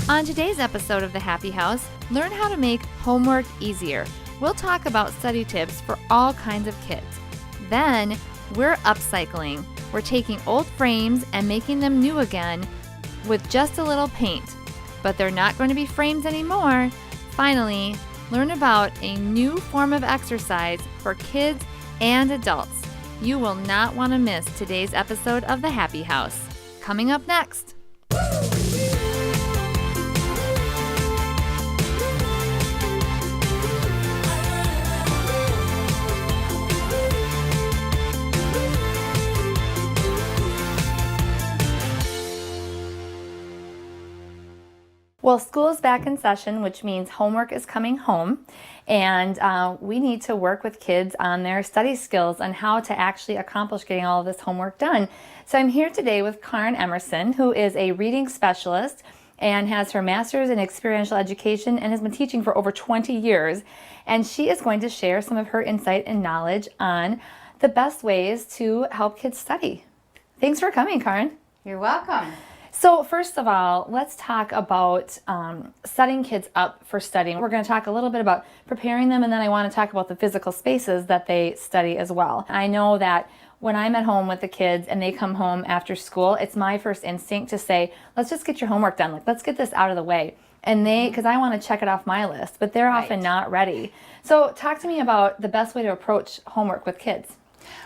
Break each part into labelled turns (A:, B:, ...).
A: On today's episode of The Happy House, learn how to make homework easier. We'll talk about study tips for all kinds of kids. Then, we're upcycling. We're taking old frames and making them new again with just a little paint. But they're not going to be frames anymore. Finally, learn about a new form of exercise for kids and adults. You will not want to miss today's episode of The Happy House. Coming up next. Well, school is back in session, which means homework is coming home, and we need to work with kids on their study skills on how to actually accomplish getting all of this homework done. So I'm here today with Karen Emerson, who is a reading specialist and has her master's in experiential education and has been teaching for over 20 years. And she is going to share some of her insight and knowledge on the best ways to help kids study. Thanks for coming, Karen.
B: You're welcome.
A: So first of all, let's talk about setting kids up for studying. We're going to talk a little bit about preparing them, and then I want to talk about the physical spaces that they study as well. I know that when I'm at home with the kids and they come home after school, it's my first instinct to say, let's just get your homework done. Like, let's get this out of the way. And because I want to check it off my list, but they're often not ready. So talk to me about the best way to approach homework with kids.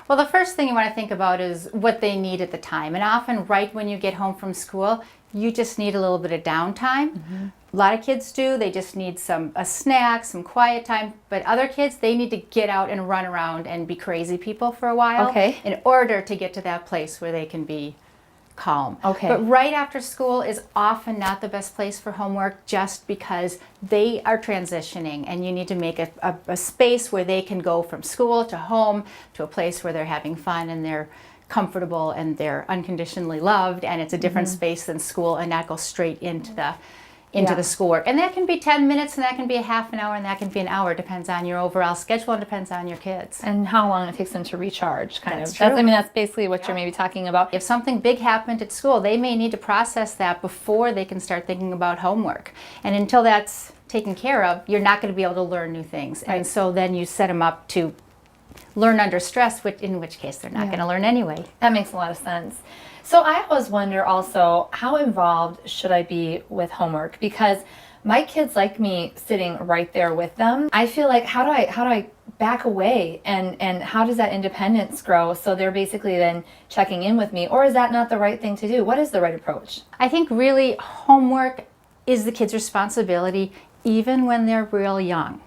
B: Well, the first thing you want to think about is what they need at the time. And often right when you get home from school, you just need a little bit of downtime. A lot of kids do. They just need a snack, some quiet time. But other kids, they need to get out and run around and be crazy people for a while in order to get to that place where they can be calm. But right after school is often not the best place for homework just because they are transitioning, and you need to make a space where they can go from school to home to a place where they're having fun and they're comfortable and they're unconditionally loved, and it's a different space than school, and not go straight into the schoolwork. And that can be 10 minutes, and that can be a half an hour, and that can be an hour. Depends on your overall schedule and depends on your kids.
A: And how long it takes them to recharge,
B: That's true.
A: That's basically what you're maybe talking about.
B: If something big happened at school, they may need to process that before they can start thinking about homework. And until that's taken care of, you're not going to be able to learn new things. And so then you set them up to learn under stress, in which case they're not going to learn anyway.
A: That makes a lot of sense. So I always wonder also, how involved should I be with homework? Because my kids like me sitting right there with them. I feel like, how do I back away, and how does that independence grow so they're basically then checking in with me? Or is that not the right thing to do? What is the right approach?
B: I think really homework is the kids' responsibility even when they're real young.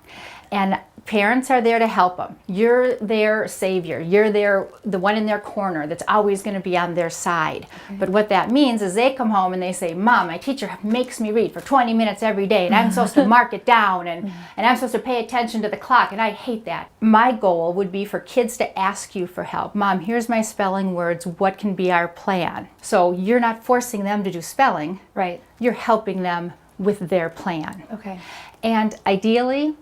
B: And parents are there to help them. You're their savior. You're the one in their corner that's always going to be on their side. But what that means is they come home and they say, Mom, my teacher makes me read for 20 minutes every day, and I'm supposed to mark it down, and I'm supposed to pay attention to the clock, and I hate that. My goal would be for kids to ask you for help. Mom, here's my spelling words. What can be our plan? So you're not forcing them to do spelling.
A: Right.
B: You're helping them with their plan.
A: Okay.
B: And ideally,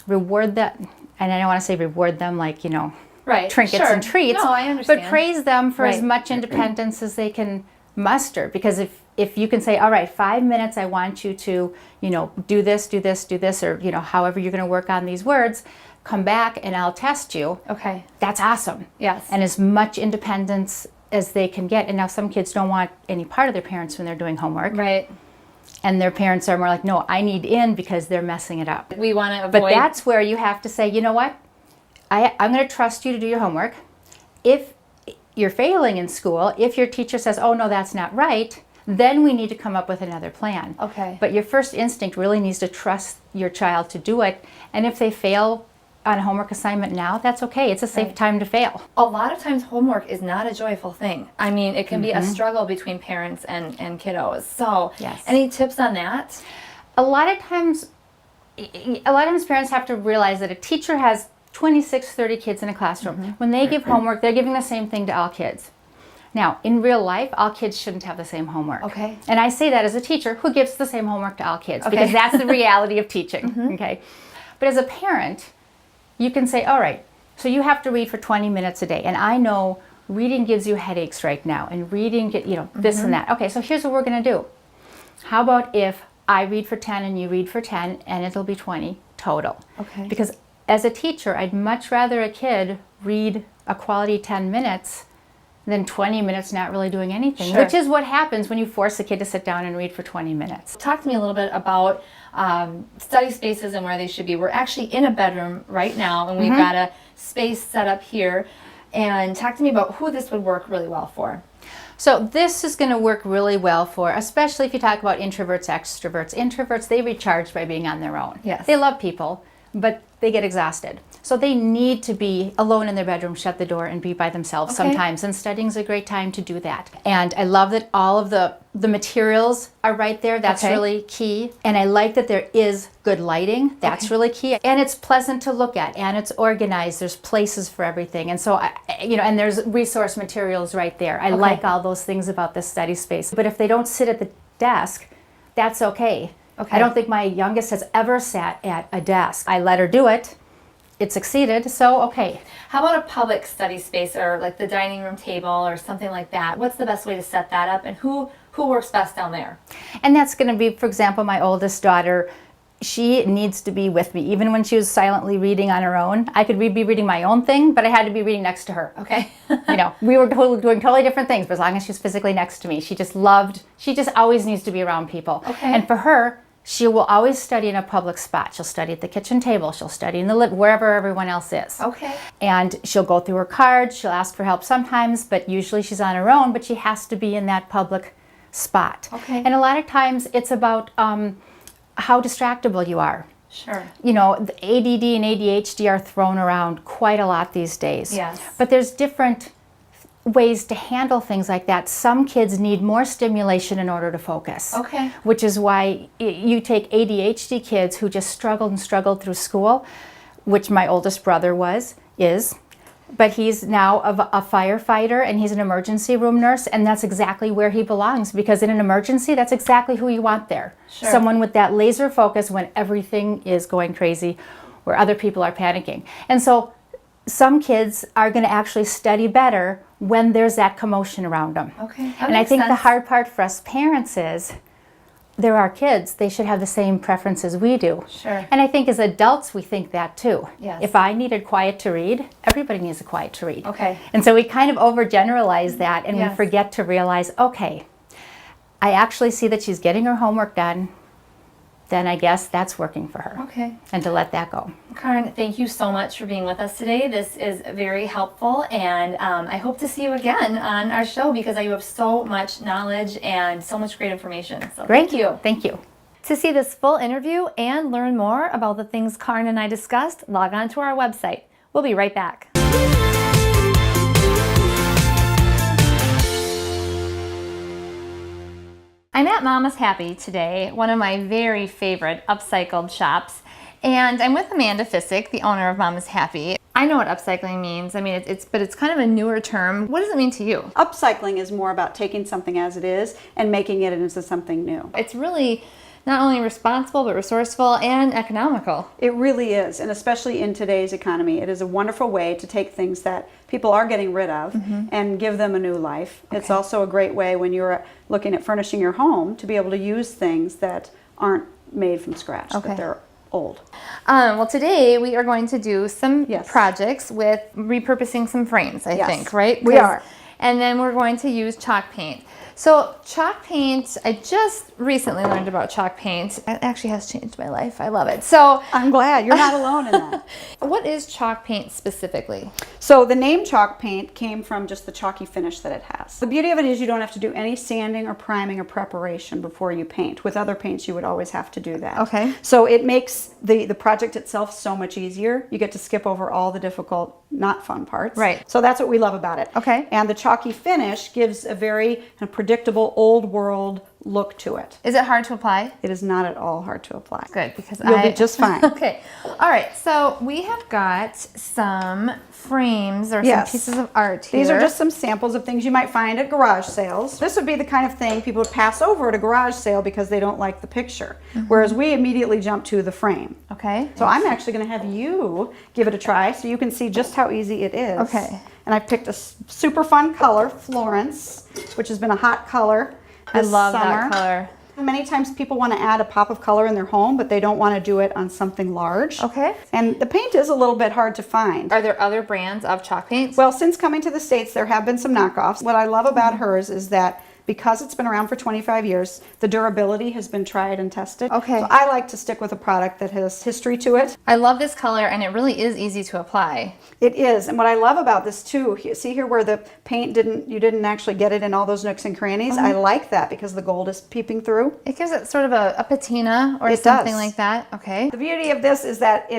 B: reward that, and I don't want to say reward them like, trinkets and treats.
A: No, I understand.
B: But praise them for as much independence as they can muster. Because if you can say, all right, 5 minutes, I want you to, do this, or, however you're going to work on these words, come back and I'll test you.
A: Okay.
B: That's awesome.
A: Yes.
B: And as much independence as they can get. And now some kids don't want any part of their parents when they're doing homework.
A: Right.
B: And their parents are more like, no, I need in because they're messing it up.
A: We want to avoid.
B: But that's where you have to say, you know what? I'm going to trust you to do your homework. If you're failing in school, if your teacher says, oh, no, that's not right, then we need to come up with another plan.
A: Okay.
B: But your first instinct really needs to trust your child to do it. And if they fail on a homework assignment now, that's okay. It's a safe time to fail.
A: A lot of times homework is not a joyful thing. I mean, it can be a struggle between parents and kiddos. So any tips on that?
B: A lot of times parents have to realize that a teacher has 26, 30 kids in a classroom. When they give homework, they're giving the same thing to all kids. Now, in real life, all kids shouldn't have the same homework.
A: Okay.
B: And I say that as a teacher who gives the same homework to all kids, because that's the reality of teaching. Okay. But as a parent, you can say, all right, so you have to read for 20 minutes a day. And I know reading gives you headaches right now, and reading, this and that. Okay, so here's what we're going to do. How about if I read for 10 and you read for 10, and it'll be 20 total.
A: Okay.
B: Because as a teacher, I'd much rather a kid read a quality 10 minutes than 20 minutes not really doing anything,
A: Sure.
B: which is what happens when you force a kid to sit down and read for 20 minutes.
A: Talk to me a little bit about study spaces and where they should be. We're actually in a bedroom right now, and we've got a space set up here. And talk to me about who this would work really well for.
B: So this is going to work really well for, especially if you talk about introverts, extroverts. Introverts, they recharge by being on their own.
A: Yes.
B: They love people, but they get exhausted. So they need to be alone in their bedroom, shut the door, and be by themselves
A: Okay.
B: sometimes. And studying's a great time to do that. And I love that all of the materials are right there. That's
A: Okay.
B: really key. And I like that there is good lighting. That's really key. And it's pleasant to look at, and it's organized. There's places for everything. And so, and there's resource materials right there. I like all those things about this study space. But if they don't sit at the desk, that's okay.
A: Okay.
B: I don't think my youngest has ever sat at a desk. I let her do it. It succeeded, so okay.
A: How about a public study space, or like the dining room table or something like that? What's the best way to set that up, and who works best down there?
B: And that's going to be, for example, my oldest daughter. She needs to be with me. Even when she was silently reading on her own, I could be reading my own thing, but I had to be reading next to her.
A: Okay.
B: We were doing totally different things, but as long as she's physically next to me, she just always needs to be around people.
A: Okay.
B: And for her, she will always study in a public spot. She'll study at the kitchen table. She'll study in the wherever everyone else is.
A: Okay.
B: And she'll go through her cards. She'll ask for help sometimes, but usually she's on her own, but she has to be in that public spot.
A: Okay.
B: And a lot of times it's about how distractible you are.
A: Sure.
B: The ADD and ADHD are thrown around quite a lot these days.
A: Yes.
B: But there's different ways to handle things like that. Some kids need more stimulation in order to focus.
A: Okay.
B: Which is why you take ADHD kids who just struggled through school, which my oldest brother is, but he's now a firefighter and he's an emergency room nurse, and that's exactly where he belongs, because in an emergency, that's exactly who you want there.
A: Sure.
B: Someone with that laser focus when everything is going crazy, where other people are panicking. And so some kids are going to actually study better when there's that commotion around them.
A: Okay.
B: And I think the hard part for us parents is they're our kids. They should have the same preferences we do.
A: Sure.
B: And I think as adults, we think that too.
A: Yes.
B: If I needed quiet to read, everybody needs a quiet to read.
A: Okay.
B: And so we kind of overgeneralize that, and
A: Yes.
B: we forget to realize, okay, I actually see that she's getting her homework done. Then I guess that's working for her.
A: Okay.
B: And to let that go.
A: Karen, thank you so much for being with us today. This is very helpful, and I hope to see you again on our show, because you have so much knowledge and so much great information. So
B: Great.
A: thank you.
B: Thank you.
A: To see this full interview and learn more about the things Karen and I discussed, log on to our website. We'll be right back. I'm at Mama's Happy today, one of my very favorite upcycled shops, and I'm with Amanda Fissick, the owner of Mama's Happy. I know what upcycling means. I mean, but it's kind of a newer term. What does it mean to you?
C: Upcycling is more about taking something as it is and making it into something new.
A: It's really not only responsible, but resourceful and economical.
C: It really is, and especially in today's economy, it is a wonderful way to take things that people are getting rid of and give them a new life. It's also a great way when you're looking at furnishing your home to be able to use things that aren't made from scratch, that they're old.
A: Well, today we are going to do some
C: Yes.
A: projects with repurposing some frames, I
C: Yes,
A: think, right?
C: we are.
A: And then we're going to use chalk paint. So chalk paint, I just recently learned about chalk paint. It actually has changed my life. I love it. So
C: I'm glad you're not alone in that.
A: what is chalk paint specifically?
C: So the name chalk paint came from just the chalky finish that it has. The beauty of it is you don't have to do any sanding or priming or preparation before you paint. With other paints, you would always have to do that.
A: Okay.
C: So it makes the project itself so much easier. You get to skip over all the difficult, not fun parts.
A: Right.
C: So that's what we love about it.
A: Okay.
C: And the chalky finish gives a very predictable, old world look to it.
A: Is it hard to apply?
C: It is not at all hard to apply.
A: Good, because
C: You'll be just fine.
A: Okay. All right. So we have got some frames or
C: Yes.
A: some pieces of art here.
C: These are just some samples of things you might find at garage sales. This would be the kind of thing people would pass over at a garage sale because they don't like the picture. Whereas we immediately jump to the frame.
A: Okay.
C: So I'm actually going to have you give it a try so you can see just how easy it is.
A: Okay.
C: And I picked a super fun color, Florence, which has been a hot color
A: I
C: this
A: love
C: summer.
A: that color.
C: Many times people want to add a pop of color in their home, but they don't want to do it on something large.
A: Okay.
C: And the paint is a little bit hard to find.
A: Are there other brands of chalk paints?
C: Well, since coming to the States, there have been some knockoffs. What I love about hers is that because it's been around for 25 years, the durability has been tried and tested.
A: Okay.
C: So I like to stick with a product that has history to it.
A: I love this color, and it really is easy to apply.
C: It is, and what I love about this too, see here where the paint you didn't actually get it in all those nooks and crannies? I like that because the gold is peeping through.
A: It gives it sort of a patina or
C: It
A: something
C: does.
A: like that. Okay.
C: The beauty of this is that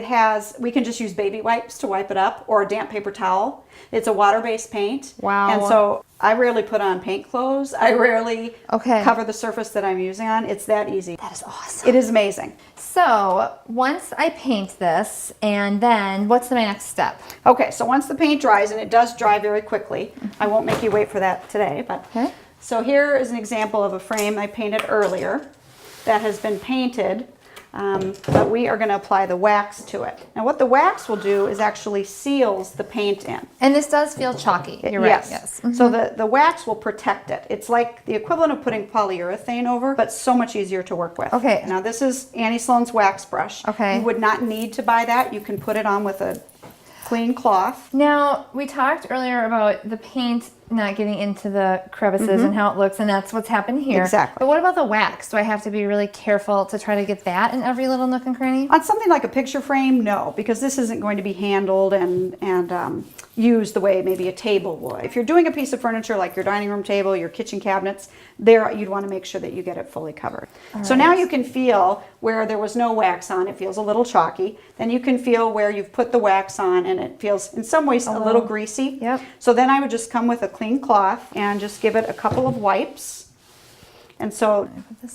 C: we can just use baby wipes to wipe it up or a damp paper towel. It's a water-based paint.
A: Wow.
C: And so I rarely put on paint clothes. I rarely cover the surface that I'm using on. It's that easy.
A: That is awesome.
C: It is amazing.
A: So once I paint this, and then what's my next step?
C: Okay, so once the paint dries, and it does dry very quickly, I won't make you wait for that today, but so here is an example of a frame I painted earlier that has been painted, but we are going to apply the wax to it. Now what the wax will do is actually seals the paint in.
A: And this does feel chalky. You're right.
C: Yes. So the wax will protect it. It's like the equivalent of putting polyurethane over, but so much easier to work with.
A: Okay.
C: Now this is Annie Sloan's wax brush.
A: Okay.
C: You would not need to buy that. You can put it on with a clean cloth.
A: Now, we talked earlier about the paint not getting into the crevices and how it looks, and that's what's happened here.
C: Exactly.
A: But what about the wax? Do I have to be really careful to try to get that in every little nook and cranny?
C: On something like a picture frame, no, because this isn't going to be handled and used the way maybe a table would. If you're doing a piece of furniture like your dining room table, your kitchen cabinets, there you'd want to make sure that you get it fully covered. So now you can feel where there was no wax on, it feels a little chalky. Then you can feel where you've put the wax on and it feels in some ways a little greasy.
A: Yep.
C: So then I would just come with a clean cloth and just give it a couple of wipes. And so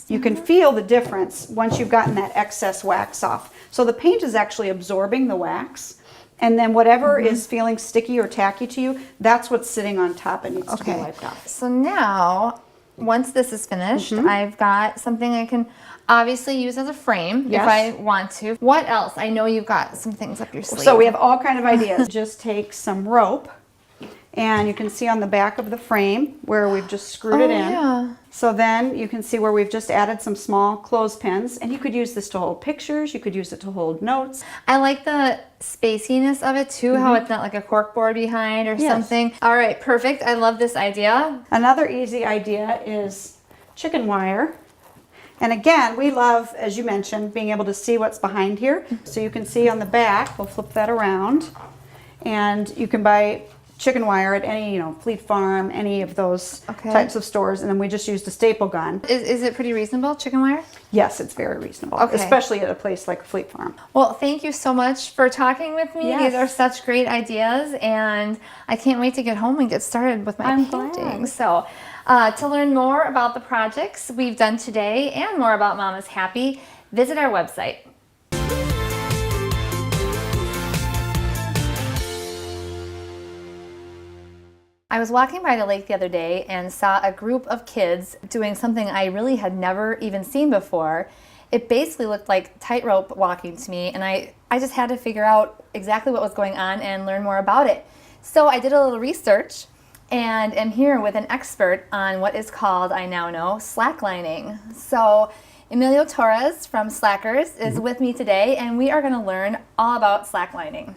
C: you can feel the difference once you've gotten that excess wax off. So the paint is actually absorbing the wax. And then whatever is feeling sticky or tacky to you, that's what's sitting on top and needs to be wiped off.
A: So now, once this is finished, I've got something I can obviously use as a frame if I want to. What else? I know you've got some things up your sleeve.
C: So we have all kind of ideas. Just take some rope, and you can see on the back of the frame where we've just screwed it in.
A: Yeah.
C: So then you can see where we've just added some small clothespins, and you could use this to hold pictures, you could use it to hold notes.
A: I like the spaciness of it too, how it's not like a cork board behind or something. All right, perfect. I love this idea.
C: Another easy idea is chicken wire. And again, we love, as you mentioned, being able to see what's behind here. So you can see on the back, we'll flip that around, and you can buy chicken wire at any, Fleet Farm, any of those types of stores, and then we just used a staple gun.
A: Is it pretty reasonable, chicken wire?
C: Yes, it's very reasonable,
A: Okay.
C: especially at a place like Fleet Farm.
A: Well, thank you so much for talking with me.
C: Yes.
A: These are such great ideas, and I can't wait to get home and get started with my painting. So, to learn more about the projects we've done today and more about Mama's Happy, visit our website. I was walking by the lake the other day and saw a group of kids doing something I really had never even seen before. It basically looked like tightrope walking to me, and I just had to figure out exactly what was going on and learn more about it. So I did a little research and am here with an expert on what is called, I now know, slacklining. So Emilio Torres from Slackers is with me today, and we are going to learn all about slacklining.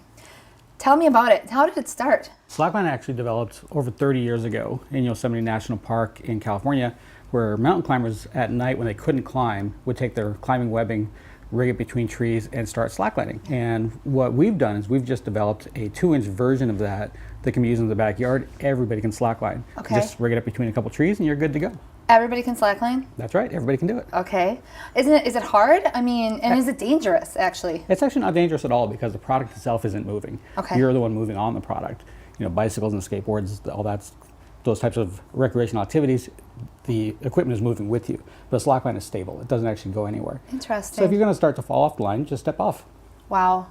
A: Tell me about it. How did it start?
D: Slackline actually developed over 30 years ago in Yosemite National Park in California, where mountain climbers at night, when they couldn't climb, would take their climbing webbing, rig it between trees, and start slacklining. And what we've done is we've just developed a 2-inch version of that can be used in the backyard. Everybody can slackline.
A: Okay.
D: Just rig it up between a couple trees and you're good to go.
A: Everybody can slackline?
D: That's right, everybody can do it.
A: Okay. Is it hard? I mean, and is it dangerous, actually?
D: It's actually not dangerous at all because the product itself isn't moving.
A: Okay.
D: You're the one moving on the product. Bicycles and skateboards, all those types of recreational activities, the equipment is moving with you. But a slackline is stable. It doesn't actually go anywhere.
A: Interesting.
D: So if you're going to start to fall off the line, just step off.
A: Wow.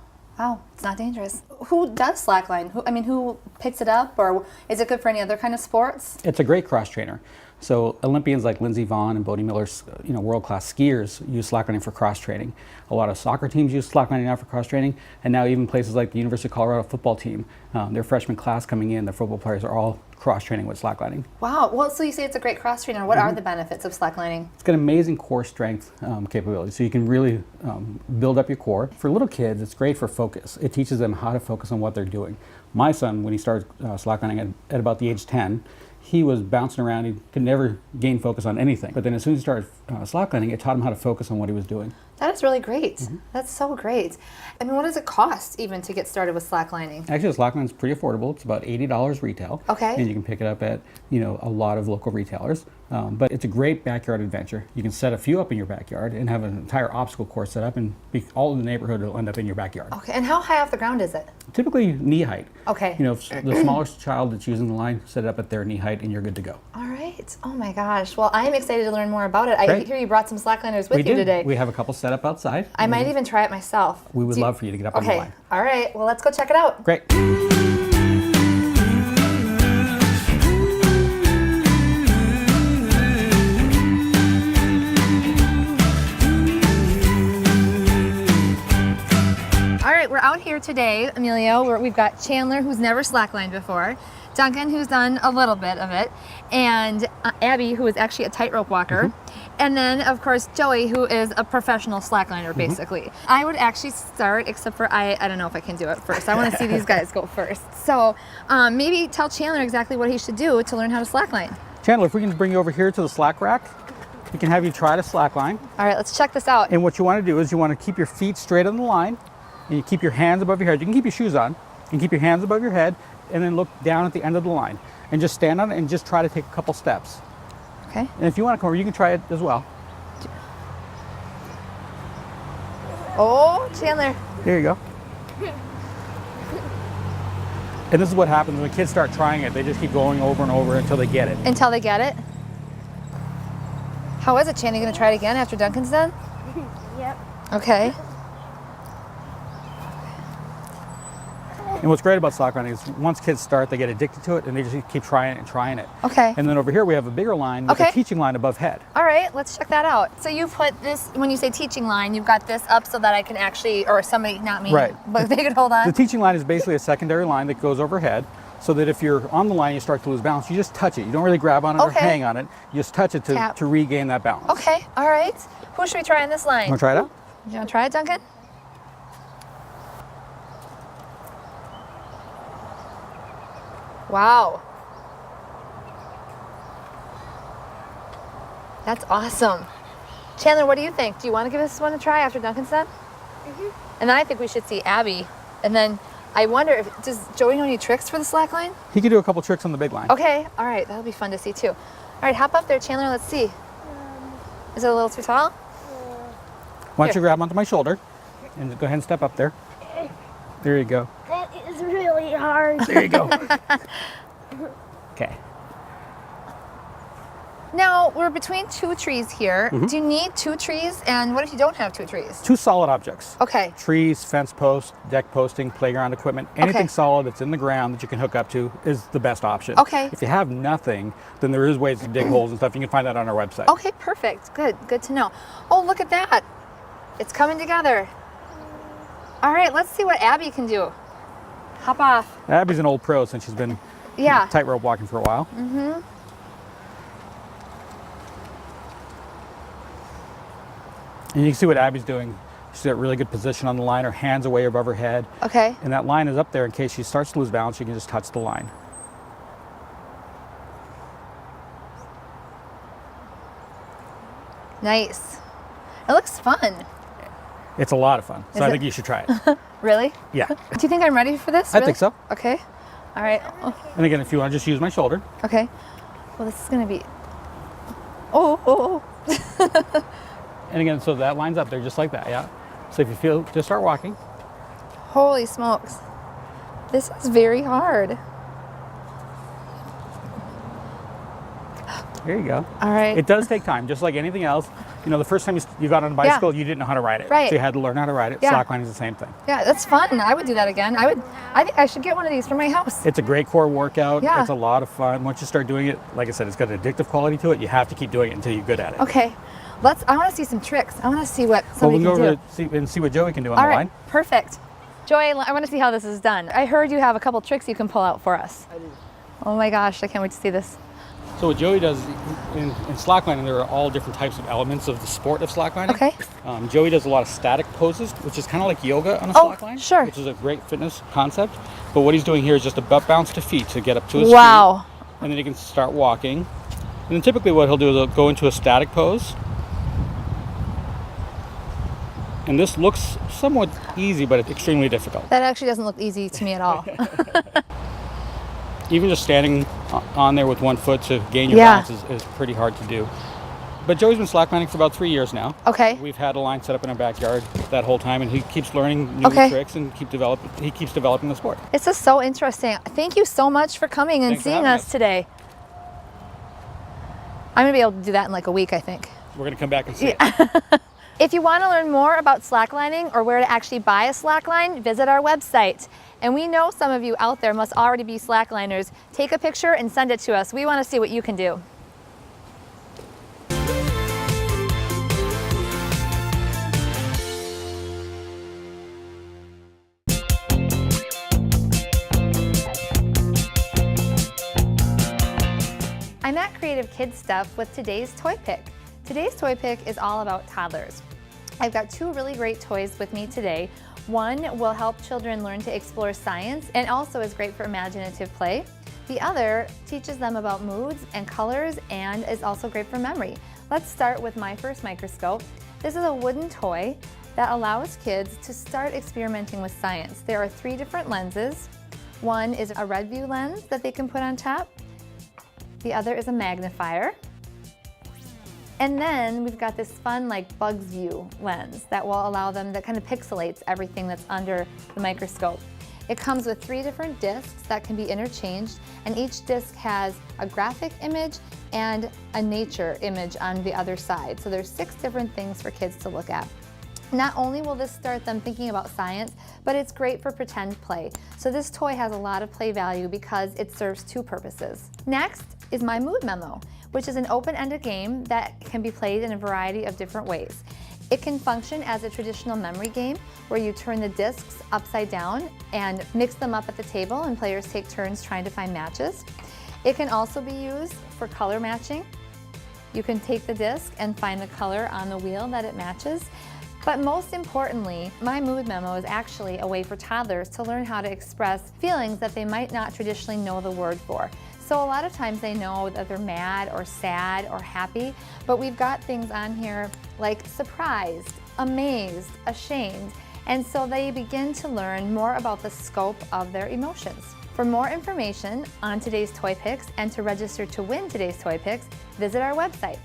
A: It's not dangerous. Who does slackline? Who picks it up, or is it good for any other kind of sports?
D: It's a great cross trainer. So Olympians like Lindsey Vonn and Bodie Miller, world-class skiers use slacklining for cross-training. A lot of soccer teams use slacklining now for cross-training, and now even places like the University of Colorado football team, their freshman class coming in, the football players are all cross-training with slacklining.
A: Wow. Well, so you say it's a great cross trainer. What are the benefits of slacklining?
D: It's got amazing core strength capability, so you can really build up your core. For little kids, it's great for focus. It teaches them how to focus on what they're doing. My son, when he started slacklining at about the age 10, he was bouncing around. He could never gain focus on anything. But then as soon as he started slacklining, it taught him how to focus on what he was doing.
A: That is really great. That's so great. I mean, what does it cost even to get started with slacklining?
D: Actually, slacklining is pretty affordable. It's about $80 retail.
A: Okay.
D: And you can pick it up at a lot of local retailers. But it's a great backyard adventure. You can set a few up in your backyard and have an entire obstacle course set up, and all of the neighborhood will end up in your backyard.
A: Okay. And how high off the ground is it?
D: Typically knee height.
A: Okay.
D: If the smallest child that's using the line, set it up at their knee height and you're good to go.
A: All right. Oh my gosh. Well, I am excited to learn more about it. I
D: Great.
A: hear you brought some slackliners with
D: We
A: you
D: do.
A: today.
D: We have a couple set up outside.
A: I might even try it myself.
D: We would love for you to get up on the
A: Okay.
D: line.
A: All right. Well, let's go check it out.
D: Great.
A: All right, we're out here today, Emilio. We've got Chandler, who's never slacklined before, Duncan, who's done a little bit of it, and Abby, who is actually a tightrope walker, and then, of course, Joey, who is a professional slackliner, basically. I would actually start, except for I don't know if I can do it first. I want to see these guys go first. So maybe tell Chandler exactly what he should do to learn how to slackline.
D: Chandler, if we can bring you over here to the slack rack, we can have you try to slackline.
A: All right, let's check this out.
D: And what you want to do is you want to keep your feet straight on the line, and you keep your hands above your head. You can keep your shoes on, and keep your hands above your head, and then look down at the end of the line. And just stand on it and just try to take a couple steps.
A: Okay.
D: And if you want to come over, you can try it as well.
A: Oh, Chandler.
D: Here you go. And this is what happens when kids start trying it. They just keep going over and over until they get it.
A: Until they get it? How is it, Chandler? You gonna try it again after Duncan's done?
E: Yep.
A: Okay.
D: And what's great about slacklining is once kids start, they get addicted to it, and they just keep trying it and trying it.
A: Okay.
D: And then over here we have a bigger line with
A: Okay.
D: a teaching line above head.
A: All right, let's check that out. So you put this, when you say teaching line, you've got this up so that I can actually, or somebody, not me,
D: Right.
A: but they could hold on.
D: The teaching line is basically a secondary line that goes overhead, so that if you're on the line, you start to lose balance, you just touch it. You don't really grab on it or
A: Okay.
D: hang on it. You just touch it
A: Tap.
D: to regain that balance.
A: Okay, all right. Who should we try on this line?
D: Want to try it out?
A: You want to try it, Duncan? Wow. That's awesome. Chandler, what do you think? Do you want to give this one a try after Duncan's done? And then I think we should see Abby. And then I wonder if, does Joey know any tricks for the slack line?
D: He can do a couple tricks on the big line.
A: Okay, all right, that'll be fun to see too. All right, hop up there, Chandler, let's see. Is it a little too tall?
D: Why don't
A: Here.
D: you grab onto my shoulder and go ahead and step up there. There you go.
E: That is really hard.
D: There you go. Okay.
A: Now, we're between two trees here. Do you need two trees? And what if you don't have two trees?
D: Two solid objects.
A: Okay,
D: Trees, fence posts, deck posting, playground equipment, anything
A: Okay.
D: solid that's in the ground that you can hook up to is the best option.
A: Okay.
D: If you have nothing, then there is ways to dig holes and stuff. You can find that on our website.
A: okay, perfect. Good to know. Oh, look at that. It's coming together. All right, let's see what Abby can do. Hop off.
D: Abby's an old pro since she's been
A: Yeah.
D: tightrope walking for a while. And you can see what Abby's doing. She's got a really good position on the line. Her hands are way above her head.
A: Okay.
D: And that line is up there in case she starts to lose balance. You can just touch the line.
A: Nice. It looks fun.
D: It's a lot of fun. So
A: Is
D: I
A: it?
D: think you should try it.
A: Really?
D: Yeah.
A: Do you think I'm ready for this?
D: I
A: Really?
D: think so.
A: Okay. All right. Oh,
D: And again, if you want to just use my shoulder.
A: okay. Well, this is going to be. Oh.
D: And again, so that line's up there just like that, yeah. So if you feel, just start walking.
A: Holy smokes. This is very hard.
D: There you go.
A: All right.
D: It does take time, just like anything else. You know, the first time you got on a bicycle, you didn't know how to ride it.
A: Right.
D: So you had to learn how to ride it.
A: Yeah.
D: Slacklining is the same thing.
A: Yeah, that's fun. I would do that again. I think I should get one of these for my house.
D: It's a great core workout.
A: Yeah.
D: It's a lot of fun. Once you start doing it, like I said, it's got an addictive quality to it. You have to keep doing it until you're good at it.
A: Okay. I want to see some tricks. I want to see what
D: Well,
A: somebody
D: we'll go
A: can
D: over
A: do.
D: and see what Joey can do on
A: All
D: the
A: right.
D: line.
A: Perfect. Joy, I want to see how this is done. I heard you have a couple tricks you can pull out for us. I do. Oh my gosh, I can't wait to see this.
D: So what Joey does in slacklining, there are all different types of elements of the sport of slacklining.
A: Okay.
D: Joey does a lot of static poses, which is kind of like yoga on a
A: Oh,
D: slackline.
A: sure.
D: Which is a great fitness concept. But what he's doing here is just a butt bounce to feet to get up to his
A: Wow.
D: feet. And then he can start walking. And then typically what he'll do is he'll go into a static pose. And this looks somewhat easy, but it's extremely difficult.
A: That actually doesn't look easy to me at all.
D: Even just standing on there with one foot to gain your
A: Yeah.
D: balance is pretty hard to do. But Joey's been slacklining for about 3 years now.
A: Okay.
D: We've had a line set up in our backyard that whole time, and he keeps learning new
A: Okay.
D: tricks and he keeps developing the sport.
A: This is so interesting. Thank you so much for coming and
D: Thanks for
A: seeing
D: having
A: us
D: us.
A: today. I'm gonna be able to do that in like a week, I think.
D: We're going to come back and see it.
A: If you want to learn more about slacklining or where to actually buy a slackline, visit our website. And we know some of you out there must already be slackliners. Take a picture and send it to us. We want to see what you can do. I'm at Creative Kids Stuff with today's toy pick. Today's toy pick is all about toddlers. I've got two really great toys with me today. One will help children learn to explore science and also is great for imaginative play. The other teaches them about moods and colors and is also great for memory. Let's start with my first microscope. This is a wooden toy that allows kids to start experimenting with science. There are 3 different lenses. One is a red view lens that they can put on top. The other is a magnifier. And then we've got this fun like Bugs View lens that will allow them, that kind of pixelates everything that's under the microscope. It comes with 3 different discs that can be interchanged, and each disc has a graphic image and a nature image on the other side. So there's 6 different things for kids to look at. Not only will this start them thinking about science, but it's great for pretend play. So this toy has a lot of play value because it serves 2 purposes. Next is my Mood Memo, which is an open-ended game that can be played in a variety of different ways. It can function as a traditional memory game where you turn the discs upside down and mix them up at the table and players take turns trying to find matches. It can also be used for color matching. You can take the disc and find the color on the wheel that it matches. But most importantly, my Mood Memo is actually a way for toddlers to learn how to express feelings that they might not traditionally know the word for. So a lot of times they know that they're mad or sad or happy, but we've got things on here like surprised, amazed, ashamed, and so they begin to learn more about the scope of their emotions. For more information on today's toy picks and to register to win today's toy picks, visit our website.